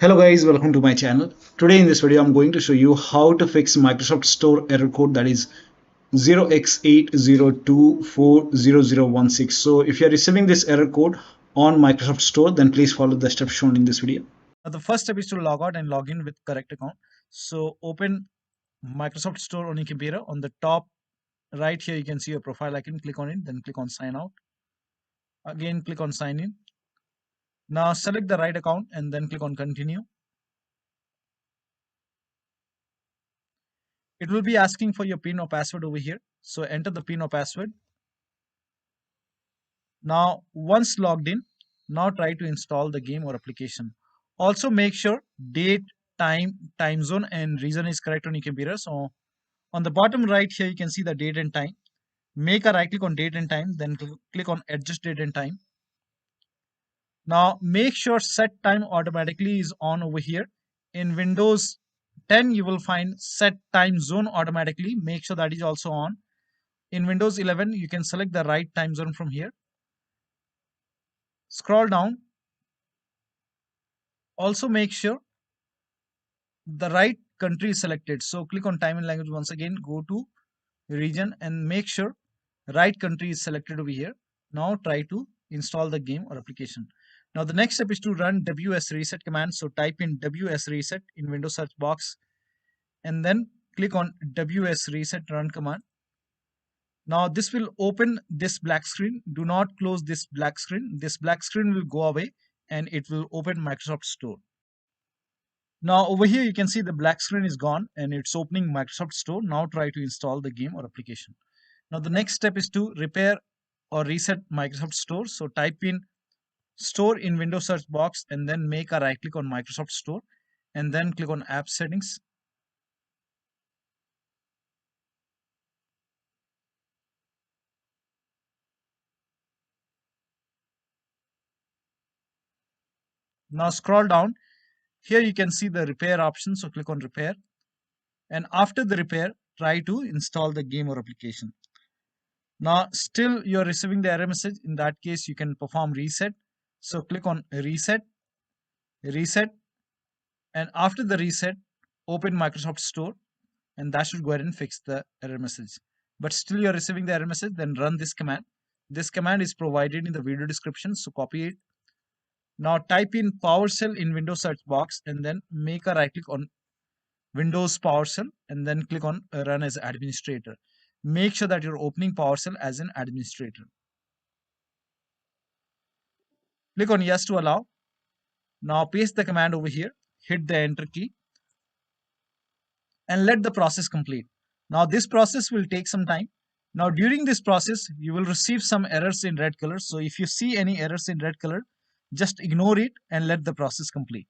Hello guys, welcome to my channel. Today in this video I'm going to show you how to fix Microsoft Store error code that is 0x80240016. So if you are receiving this error code on Microsoft Store, then please follow the steps shown in this video. The first step is to log out and log in with correct account. So open Microsoft Store on your computer. On the top right here, you can see your profile icon. Click on it, then click on sign out. Again, click on sign in. Now select the right account and then click on continue. It will be asking for your PIN or password over here. So enter the PIN or password. Now once logged in, now try to install the game or application. Also make sure date, time zone and region is correct on your computer. So on the bottom right here, you can see the date and time. Make a right click on date and time, then click on adjust date and time. Now make sure set time automatically is on over here. In Windows 10 you will find set time zone automatically. Make sure that is also on. In Windows 11 you can select the right time zone from here. Scroll down. Also make sure the right country is selected. So click on time and language once again, go to region and make sure right country is selected over here. Now try to install the game or application. Now the next step is to run WSReset command. So type in WSReset in Windows search box and then click on WSReset run command. Now this will open this black screen. Do not close this black screen. This black screen will go away and it will open Microsoft Store. Now over here you can see the black screen is gone and it's opening Microsoft Store. Now try to install the game or application. Now the next step is to repair or reset Microsoft Store. So type in Store in Windows search box and then make a right click on Microsoft Store and then click on App Settings. Now scroll down. Here you can see the repair option. So click on repair. And after the repair, try to install the game or application. Now still you're receiving the error message. In that case, you can perform reset. So click on reset, reset. And after the reset, open Microsoft Store and that should go ahead and fix the error message. But still you're receiving the error message, then run this command. This command is provided in the video description, so copy it. Now type in PowerShell in Windows search box and then make a right click on Windows PowerShell and then click on run as administrator. Make sure that you're opening PowerShell as an administrator. Click on yes to allow. Now paste the command over here, hit the enter key and let the process complete. Now this process will take some time. Now during this process, you will receive some errors in red color. So if you see any errors in red color, just ignore it and let the process complete.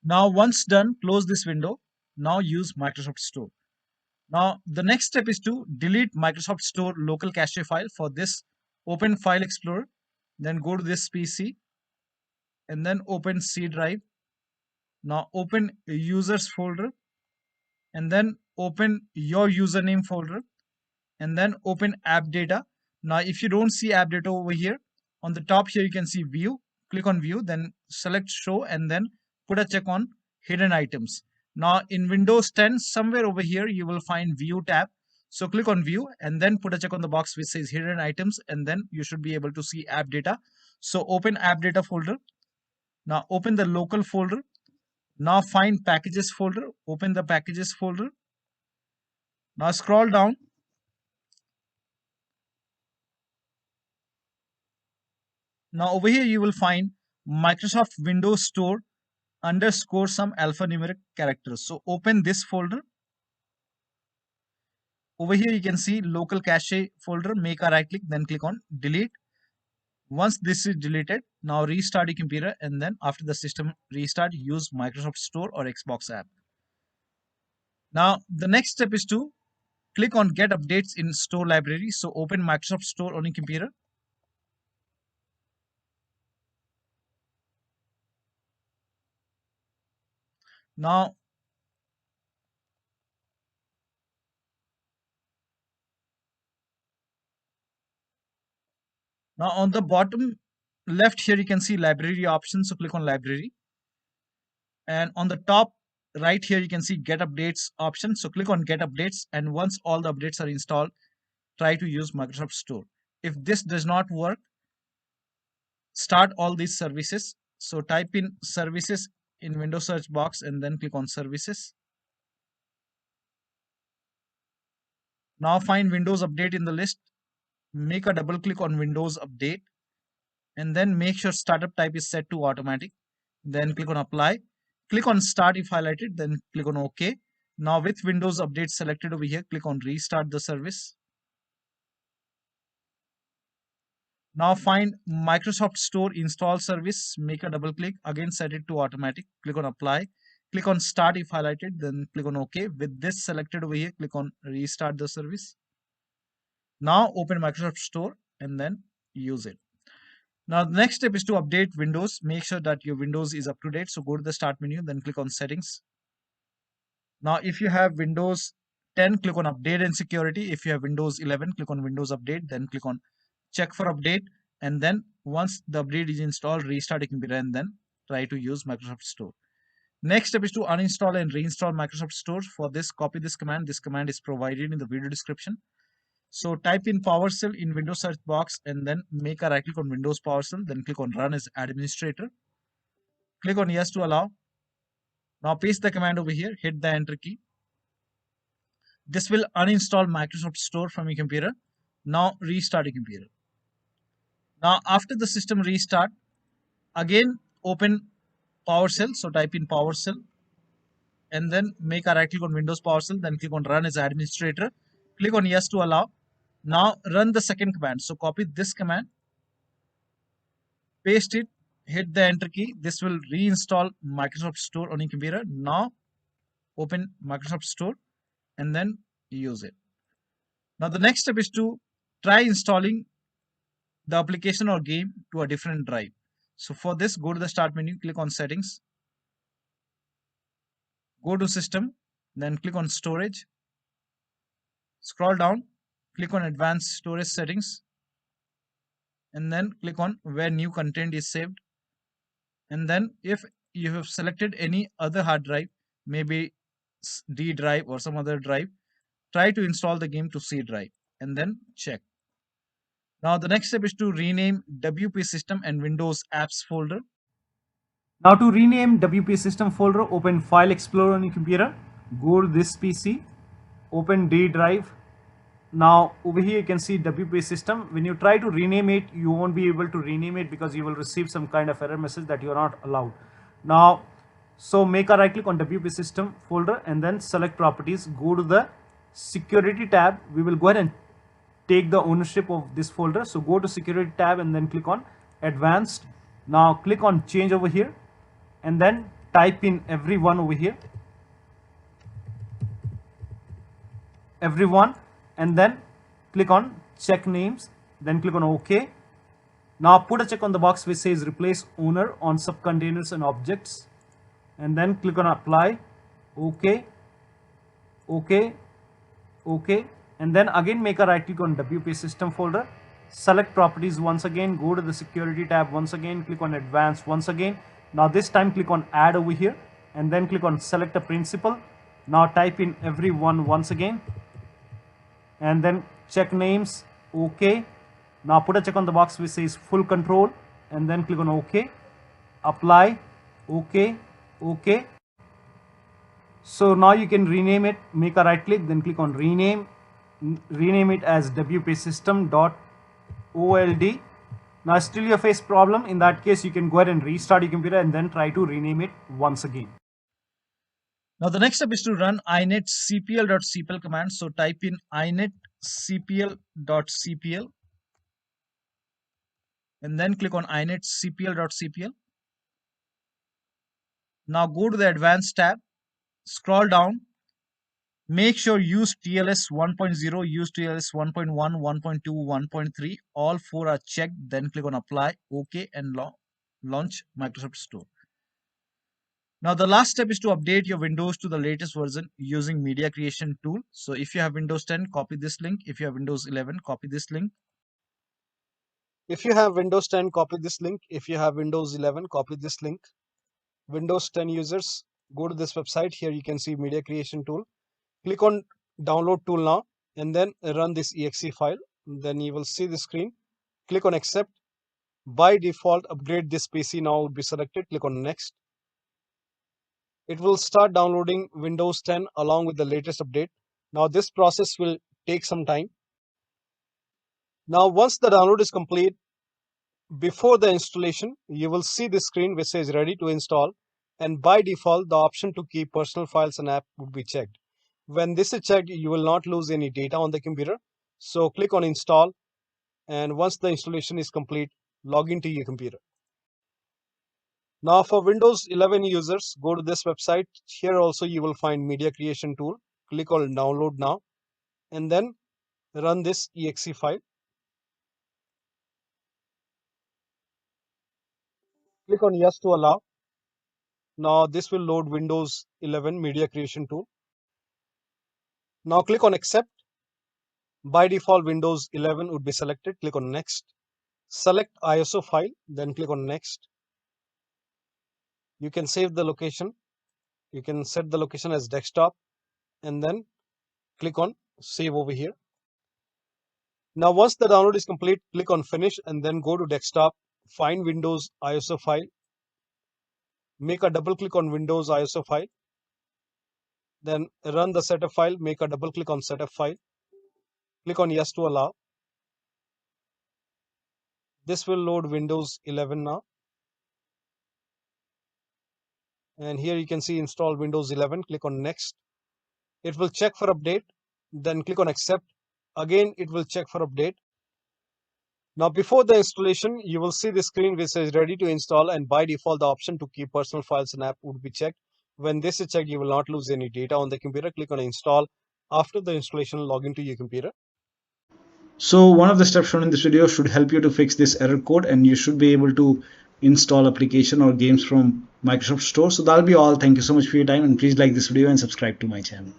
Now once done, close this window. Now use Microsoft Store. Now the next step is to delete Microsoft Store local cache file. For this, open File Explorer, then go to this PC and then open C drive. Now open users folder and then open your username folder and then open AppData. Now if you don't see AppData over here, on the top here you can see view. Click on view, then select show and then put a check on hidden items. Now in Windows 10, somewhere over here you will find view tab. So click on view and then put a check on the box which says hidden items and then you should be able to see AppData. So open AppData folder. Now open the local folder. Now find packages folder. Open the packages folder. Now scroll down. Now over here you will find Microsoft Windows Store underscore some alphanumeric characters. So open this folder. Over here you can see local cache folder. Make a right click, then click on delete. Once this is deleted, now restart your computer and then after the system restart, use Microsoft Store or Xbox app. Now the next step is to click on get updates in store library. So open Microsoft Store on your computer. Now on the bottom left here you can see library options. So click on library. And on the top right here, you can see Get Updates option. So click on Get Updates, and once all the updates are installed, try to use Microsoft Store. If this does not work, start all these services. So type in services in Windows search box and then click on services. Now find Windows Update in the list. Make a double click on Windows Update and then make sure startup type is set to automatic. Then click on apply. Click on start if highlighted, then click on OK. Now with Windows Update selected over here, click on restart the service. Now find Microsoft Store install service, make a double click, again set it to automatic, click on apply, click on start if highlighted, then click on OK. With this selected over here, click on restart the service. Now open Microsoft Store and then use it. Now the next step is to update Windows. Make sure that your Windows is up to date. So go to the start menu, then click on settings. Now if you have Windows 10, click on update and security. If you have Windows 11, click on Windows update, then click on check for update, and then once the update is installed, restart your computer and then try to use Microsoft Store. Next step is to uninstall and reinstall Microsoft Store. For this, copy this command. This command is provided in the video description. So type in PowerShell in Windows search box and then make a right click on Windows PowerShell, then click on run as administrator. Click on yes to allow. Now paste the command over here, hit the enter key. This will uninstall Microsoft Store from your computer. Now restart your computer. Now after the system restart, again open PowerShell. So type in PowerShell and then make a right click on Windows PowerShell, then click on run as administrator. Click on yes to allow. Now run the second command. So copy this command, paste it, hit the enter key. This will reinstall Microsoft Store on your computer. Now open Microsoft Store and then use it. Now the next step is to try installing the application or game to a different drive. So for this, go to the start menu, click on settings, go to system, then click on storage, scroll down, click on advanced storage settings, and then click on where new content is saved. And then if you have selected any other hard drive, maybe D drive or some other drive, try to install the game to C drive and then check. Now the next step is to rename WP system and Windows apps folder. Now to rename WP system folder, open File Explorer on your computer, go to this PC, open D drive. Now over here you can see WP system. When you try to rename it, you won't be able to rename it because you will receive some kind of error message that you are not allowed. Now, so make a right click on WP system folder and then select properties, go to the security tab. We will go ahead and take the ownership of this folder. So go to security tab and then click on advanced. Now click on change over here and then type in everyone over here, everyone, and then click on check names, then click on OK. Now put a check on the box which says replace owner on subcontainers and objects, and then click on apply, OK, OK, OK, and then again make a right click on WP system folder, select properties once again, go to the security tab once again, click on advanced once again. Now this time click on add over here and then click on select a principal. Now type in everyone once again and then check names, OK. Now put a check on the box which says full control and then click on OK, apply, OK, OK. So now you can rename it, make a right click, then click on rename it as WP system.old. Now still you face problem. In that case, you can go ahead and restart your computer and then try to rename it once again. Now the next step is to run inetcpl.cpl command. So type in inetcpl.cpl and then click on inetcpl.cpl. Now go to the advanced tab, scroll down, make sure use TLS 1.0, use TLS 1.1, 1.2, 1.3, all four are checked, then click on apply, OK, and launch Microsoft Store. Now the last step is to update your Windows to the latest version using media creation tool. So if you have Windows 10, copy this link. If you have Windows 11, copy this link. If you have Windows 10, copy this link. If you have Windows 11, copy this link. Windows 10 users, go to this website. Here you can see media creation tool. Click on download tool now and then run this exe file. Then you will see the screen. Click on accept. By default, upgrade this PC now would be selected. Click on next. It will start downloading Windows 10 along with the latest update. Now this process will take some time. Now once the download is complete, before the installation, you will see the screen which says ready to install, and by default the option to keep personal files and app would be checked. When this is checked, you will not lose any data on the computer. So click on install, and once the installation is complete, log into your computer. Now for Windows 11 users, go to this website. Here also you will find media creation tool. Click on download now and then run this exe file. Click on yes to allow. Now this will load Windows 11 media creation tool. Now click on accept. By default Windows 11 would be selected. Click on next. Select ISO file, then click on next. You can save the location. You can set the location as desktop and then click on save over here. Now once the download is complete, click on finish and then go to desktop, find Windows ISO file, make a double click on Windows ISO file, then run the setup file, make a double click on setup file, click on yes to allow. This will load Windows 11 now. And here you can see install Windows 11, click on next. It will check for update, then click on accept. Again, it will check for update. Now before the installation, you will see the screen which says ready to install, and by default the option to keep personal files and app would be checked. When this is checked, you will not lose any data on the computer. Click on install. After the installation, log into your computer. So one of the steps shown in this video should help you to fix this error code, and you should be able to install application or games from Microsoft Store. So that'll be all. Thank you so much for your time, and please like this video and subscribe to my channel.